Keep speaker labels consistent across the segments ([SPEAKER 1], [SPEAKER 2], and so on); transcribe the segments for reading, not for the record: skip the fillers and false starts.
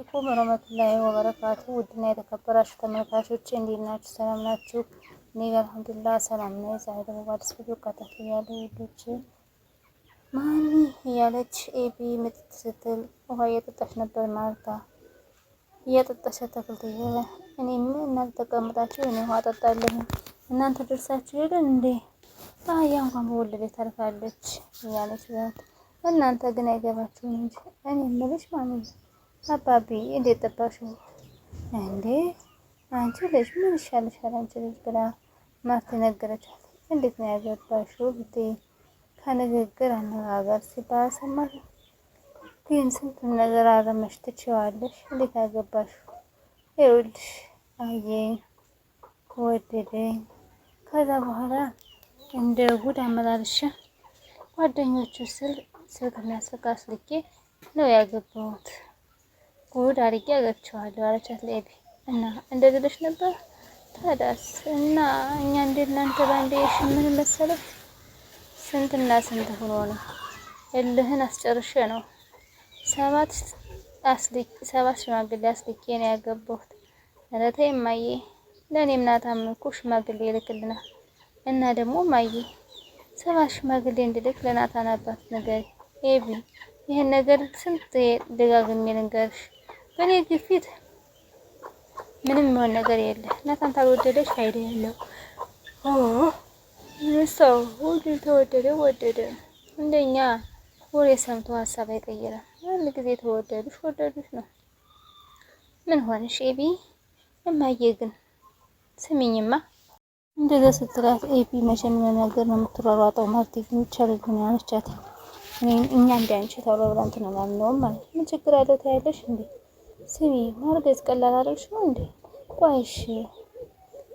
[SPEAKER 1] አለይኩም ወራህመቱላሂ ወበረካቱ። ውድና የተከበራችሁ ተመልካቾች እንዴት ናችሁ? ሰላም ናችሁ? እኔ ጋር አልሐምዱሊላህ ሰላም ነኝ። ዛሬ ደግሞ በአዲስ ቪዲዮ ተከታትያለሁ። ውዶች ማሚ እያለች ኤቢ ምጥጥ ስትል ውሃ እየጠጣች ነበር። ማርታ እየጠጣች ተከልተየ እኔ ምን እናንተ ተቀምጣችሁ እኔ ውሃ ጠጣለሁ እናንተ ደርሳችሁ ሄደን እንዴ አያ እንኳን በወለደ ታርፋለች እያለች እናንተ ግን አይገባችሁም እንጂ እኔ የምልሽ ማለት አባቢ እንዴት ጠባሽው እንዴ አንቺ ልጅ ምን ይሻልሻል አንቺ ልጅ ብላ ማርታ ነገረቻት። እንዴት ነው ያገባሽው ብትይ ከንግግር አነጋገር ሲባል ሰማሽ ግን ስንት ነገር አረመሽ ትችዋለሽ እንዴት ያገባሽው ይኸውልሽ አየኝ ወደደኝ ከዛ በኋላ እንደ ጉድ አመላልሽ ጓደኞቹ ስልክና ስልክ አስልኬ ነው ያገባሁት ጉድ አድርጌ አገብቼዋለሁ አለቻት ለኤቢ። እና እንደዚህ ነበር ታዳስ እና እኛ እንደናንተ ባንዴ ምን መሰለሽ ስንትና ስንት ሆኖ ነው እልህን አስጨርሼ ነው ሰባት ሽማግሌ አስልኬ ነው ያገባሁት። ኧረ ተይ እማዬ ለእኔም ናታም እኮ ሽማግሌ ይልክልናል እና ደግሞ እማዬ ሰባት ሽማግሌ እንድልክ ለናታን አባት ነገር ኤቢ ይሄን ነገር ስንት ደጋግሜ ልንገርሽ በእኔ ግፊት ምንም የሆነ ነገር የለ ናታን ታልወደደሽ ፋይዳ የለው ሰው ሁሉ ተወደደ ወደደ እንደኛ ወሬ ሰምቶ ሀሳብ አይቀይርም። አንድ ጊዜ ወደዱሽ ነው። ምን ሆነሽ ኤቢ እማዬ ግን ስሚኝማ እንደዛ ስትላት ኤቢ መቼም ነገር ነው የምትሯሯጠው ማርቴ ግን ቻለኝ አለቻት። እኛ እንዳንቺ ተብሎ ብለን ተናናነው ማለት ምን ችግር አለው ታያለሽ እንዴ ስሚ ማርገዝ ቀላል አይደልሽ ነው እንዴ ቆይሽ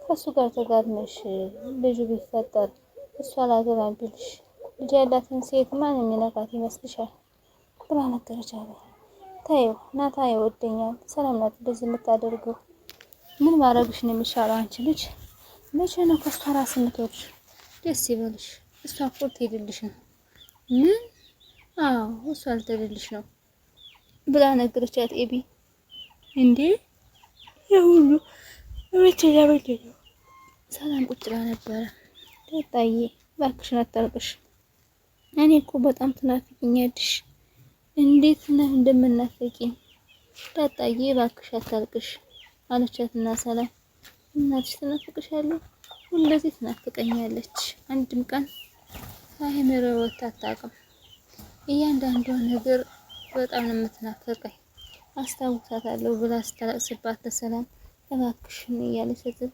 [SPEAKER 1] ከሱ ጋር ተጋድመሽ ልጁ ቢፈጠር እሷ ላገባም ቢልሽ ልጅ ያላትን ሴት ማን የሚነካት ይመስልሻል ብላ ነገረቻት። ታየው ናታ ይወደኛል ሰላም ናት እንደዚህ የምታደርገው ምን ማድረግሽ ነው የሚሻለው አንቺ ልጅ መቼ ነው ከሷ ራስ የምትወርሽ ደስ ይበልሽ እሷ እኮ ትሄድልሽ ነው ምን አዎ እሷ ልትሄድልሽ ነው ብላ ነገረቻት ኤቢ። እንዴ የሁሉ እቤት ያበደለው ሰላም ቁጭ ብላ ነበረ። ዳጣዬ እባክሽን አታልቅሽ እኔ እኮ በጣም ትናፍቂኛለሽ እንዴት ነው እንደምናፍቂኝ ዳጣዬ እባክሽ አታልቅሽ አለቻትና ሰላም እናትሽ ትናፍቅሻለች ሁልጊዜ ትናፍቀኛለች አንድም ቀን ሳይመረ ወጣ አታውቅም እያንዳንዷ ነገር በጣም ነው የምትናፍቀኝ አስታውሳታለሁ ብላ ስታለቅስባት ተሰላም እባክሽን እያለች ስትል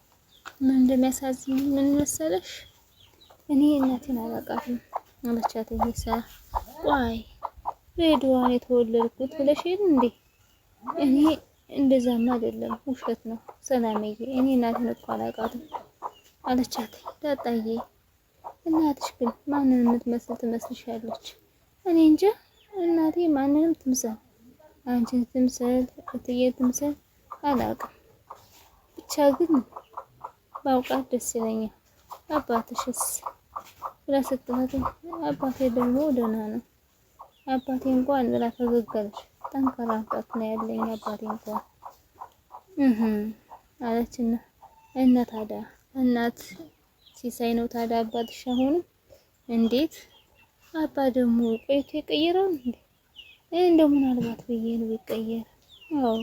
[SPEAKER 1] ምን እንደሚያሳዝን ምን መሰለሽ እኔ እናቴን አላውቃትም አለቻት። ይሄሳ ቆይ ሬድዋን የተወለድኩት ብለሽ እንዴ እኔ እንደዛማ አይደለም ውሸት ነው ሰላምዬ እኔ እናቴን እኮ አላውቃትም አለቻት። ዳጣዬ እናትሽ ግን ማንን የምትመስል ትመስልሻለች? እኔ እንጃ እናቴ ማንንም ትምሰል አንቺን ትምሰል እትዬ ትምሰል አላውቅም ብቻ ግን ባውቃት ደስ ይለኛል። አባትሽስ ብላ ስትላት አባቴ ደግሞ ደህና ነው አባቴ እንኳን ብላ ፈገገለች። ጠንካራ አባት ነው ያለኝ አባቴ እንኳን አለችና እና ታዲያ እናት ሲሳይ ነው ታዲያ አባትሽ አሁን እንዴት አባ ደግሞ ቆይቶ የቀየረው እንዴ እንደው ምናልባት ብዬ ነው ይቀየር አዎ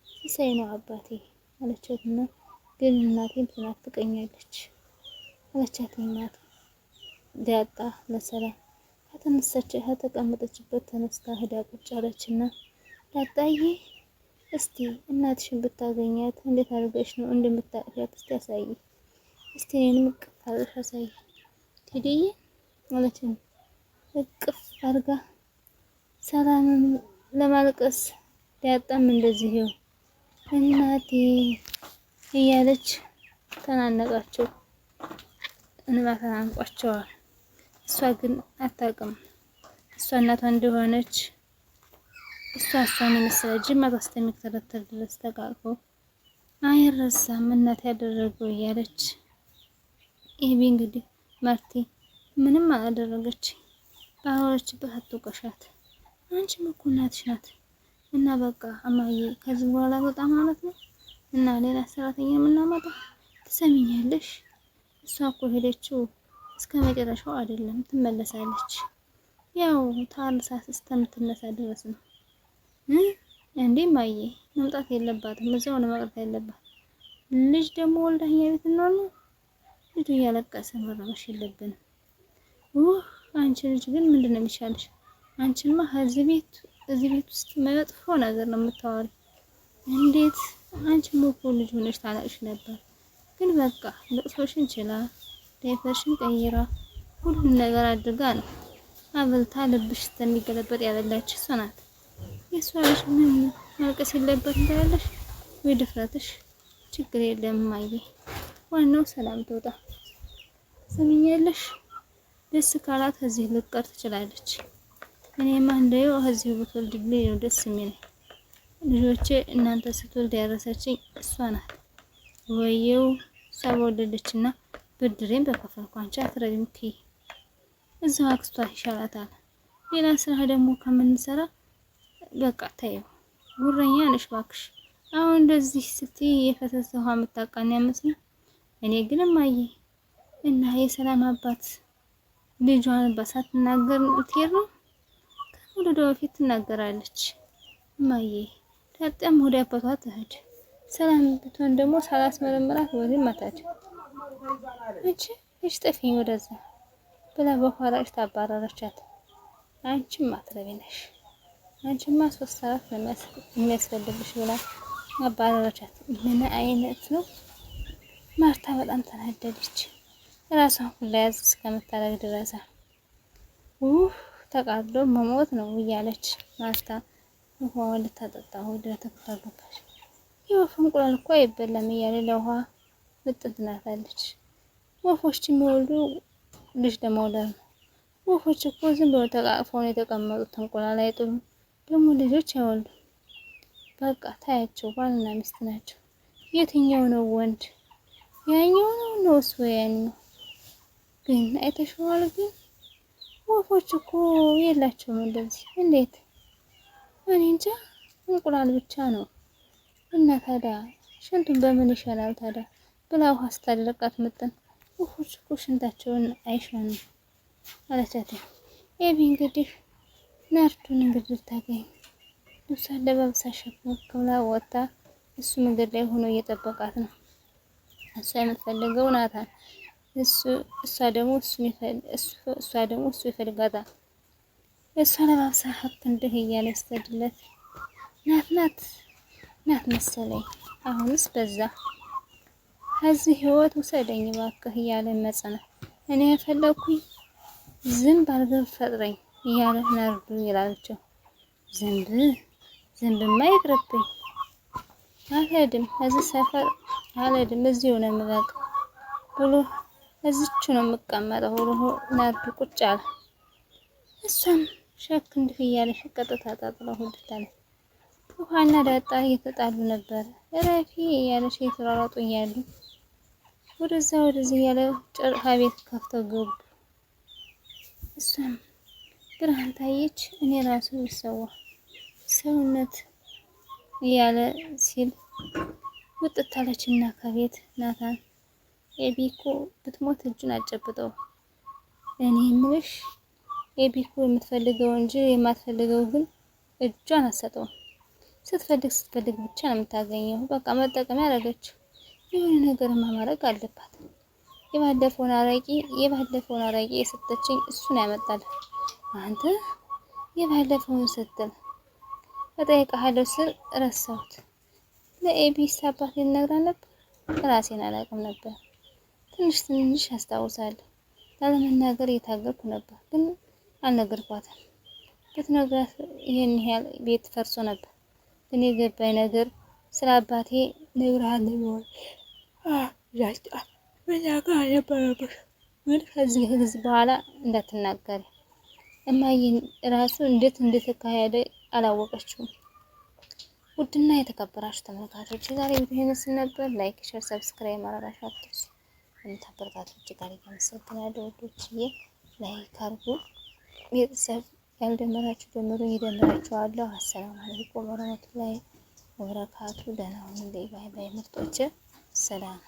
[SPEAKER 1] ሲሳይ ነው አባቴ አለቻትና ግን እናቴም ትናፍቀኛለች አለቻት። እናት ዳጣ ለሰላም ከተቀመጠችበት ተነስታ ሄዳ ቁጭ አለችና ዳጣዬ እስቲ እናትሽን ብታገኛት እንዴት አድርገሽ ነው እንደምታቅፊያት እስቲ ያሳይ እስቲ እኔንም እቅፍ አድርገሽ አሳይ ትዲዬ አለችኝ። እቅፍ አድርጋ ሰላምም ለማልቀስ ዳጣም እንደዚህ ይው እናቴ እያለች ተናነቃቸው እንባ ተናንቋቸዋል። እሷ ግን አታውቅም እሷ እናቷ እንደሆነች እሷን የመሰለ ጅማት አስተሚከተል ድረስ ተቃቅፈው አይረሳም እናት ያደረገው እያለች ኤቢ እንግዲህ ማርቲ ምንም አላደረገች ባወረችበት አትወቀሻት አንቺም እኮ እናትሽ ናት እና በቃ እማዬ ከዚህ በኋላ በጣም ማለት ነው እና ሌላ ሰራተኛ የምናመጣ ትሰሚኛለሽ? እሷ እኮ ሄደችው እስከ መጨረሻው አይደለም ትመለሳለች። ያው ታርሳ እስከምትነሳ ድረስ ነው እንዴ እማዬ መምጣት የለባትም እዛው ነው መቅረት ያለባት። ልጅ ደግሞ ወልዳኛ ቤት ነው ልጁ እያለቀሰ መረበሽ የለብንም። አንቺ ልጅ ግን ምንድነው የሚሻልሽ? አንቺማ እዚህ ቤት ውስጥ መጥፎ ነገር ነው የምታወሪ። እንዴት አንቺም እኮ ልጅ ሆነሽ ታለቅሽ ነበር። ግን በቃ ልቅሶሽን ችላ ዳይፐርሽን ቀይራ ሁሉን ነገር አድርጋ ነው አብልታ ልብሽ እስከሚገለበጥ ያበላች እሷ ናት። የእሷ ልጅ ምን ማልቀስ የለበትም ትላለሽ ወይ? ድፍረትሽ። ችግር የለም እማዬ ዋናው ሰላም ትወጣ። ሰሚኛለሽ? ደስ ካላት እዚህ ልትቀር ትችላለች። እኔማ እንደው እዚህ ብትወልድልኝ ነው ደስ የሚለኝ። ልጆቼ እናንተ ስትወልድ ያረሰችኝ እሷ ናት። ወየው እሷ በወለደችና ብድሬን በከፈልኩ አንቺ አትረቢም እኮ እዛው አክስቷ ይሻላታል። ሌላ ስራ ደግሞ ከምንሰራ በቃ ታየው። ጉረኛ ነሽ እባክሽ። አሁን እንደዚህ ስትይ የፈሰሰ ውሃ የምታቃኒ አይመስልም። እኔ ግን እማዬ እና የሰላም አባት ልጇን ሳትናገር ትሄድ ነው? ከመውለዷ በፊት ትናገራለች። እማዬ ታጠም ወደ አባቷ ትሄድ። ሰላም ብትሆን ደግሞ ሳላስመረምራት ወዲህ ማታች እሺ ጠፊኝ ወደዛ ብላ በኋላሽ ታባረረቻት። አንቺም አትረቢ ነሽ። አንቺማ 3 ሰዓት የሚያስፈልግሽ ብላ አባረረቻት። ምን አይነት ነው? ማርታ በጣም ተናደደች። ራሷን ሁላ ያዝ እስከምታረግ ድረስ ተቃጥሎ መሞት ነው እያለች ማርታ ውሃውን ልታጠጣ ወደ ተከታተለች። የወፍ እንቁላል እኮ አይበላም እያለ ለውሃ ምጥን ትናታለች። ወፎች የሚወልዱ ልጅ ለመውለድ ነው። ወፎች እኮ ዝም ብለው ተቃቅፈው ነው የተቀመጡት። እንቁላል አይጥሉም፣ ደግሞ ልጆች አይወልዱም። በቃ ታያቸው ባልና ሚስት ናቸው። የትኛው ነው ወንድ? ያኛው ነው እሱ ያኛው? ግን አይተሽዋል? ግን ወፎች እኮ የላቸውም እንደዚህ። እንዴት? እኔ እንጃ። እንቁላል ብቻ ነው። እና ታዲያ ሽንቱን በምን ይሻላል ታዲያ ብላ ውሃ ስታደርቃት ምጥን ወፎች እኮ ሽንታቸውን አይሸኑም አለቻት። ኤቢ እንግዲህ ናርዱን እንግዲህ ልታገኝ ልብሷን ለባብሳ ሸክሞክ ብላ ወጣ። እሱ መንገድ ላይ ሆኖ እየጠበቃት ነው። እሷ የምትፈልገው ናታን፣ እሷ ደግሞ እሱ ይፈልጋታል። እሷ ለባብሳ ሀቅ እንድህ እያለ ስትሄድለት ናት መሰለኝ። አሁንስ በዛ። ከዚህ ህይወት ውሰደኝ እባክህ እያለ መጸነ እኔ የፈለኩኝ ዝንብ አርገብ ፈጥረኝ እያለ ናርዱ ይላልቸው። ዝንብማ ይቅርብኝ አልሄድም፣ እዚህ ሰፈር አልሄድም፣ እዚሁ ነው የምበቃው ብሎ እዚቹ ነው የምቀመጠው ብሎ ናርዱ ቁጭ አለ። እሷም ሸክ እንድህ እያለሽ ቀጥታ ታጥለው ሁድታለች። ውሃና ዳጣ እየተጣሉ ነበር። እረፊ እያለሽ እየተሯሯጡ እያሉ ወደዛ ወደዚህ እያለ ጨርቃ ቤት ከፍተው ገቡ። እሷም ብርሃን ታየች። እኔ ራሱ ይሰዋ ሰውነት እያለ ሲል ውጥት አለችና ከቤት ናታን ኤቢ እኮ ብትሞት እጁን አጨብጠው። እኔ የምልሽ ኤቢ እኮ የምትፈልገው እንጂ የማትፈልገው ግን እጇን አትሰጠውም። ስትፈልግ ብቻ ነው የምታገኘው። በቃ መጠቀሚያ ያደረገችው። የሆነ ነገርማ ማድረግ አለባት። የባለፈውን አረቂ የሰጠችኝ እሱን ያመጣል። አንተ የባለፈውን ስትል እጠይቅሃለሁ ስል ረሳሁት። ለኤቢ አባት ልነግራ ነበር። ራሴን አላውቅም ነበር። ትንሽ አስታውሳለሁ። ላለመናገር እየታገልኩ ነበር፣ ግን አልነገርኳትም። ብትነግራት ይሄን ያህል ቤት ፈርሶ ነበር። ግን የገባኝ ነገር ስለ አባቴ ነግርሃለሁ ነው። ያጫ በላጋ ነበረብሽ። ምን ከዚህ በኋላ እንዳትናገሪ። እማዬን ራሱ እንዴት እንደተካሄደ አላወቀችውም። ውድና የተከበራችሁ ተመልካቾች ዛሬ ቪዲዮ ይመስል ነበር። ላይክ፣ ሼር፣ ሰብስክራይብ ማድረጋችሁ አትርሱ። ተበረታቱ። እጅግ አድርጌ አመሰግናለሁ። ወዶችዬ ላይክ አድርጉ። ቤተሰብ ያልደመራችሁ ደምሩ፣ ይደምራችኋለሁ። አሰላሙ አለይኩም ወራህመቱላሂ ወበረካቱ። ደህና ሁኑ። ባይ ባይ ምርጦች፣ ሰላም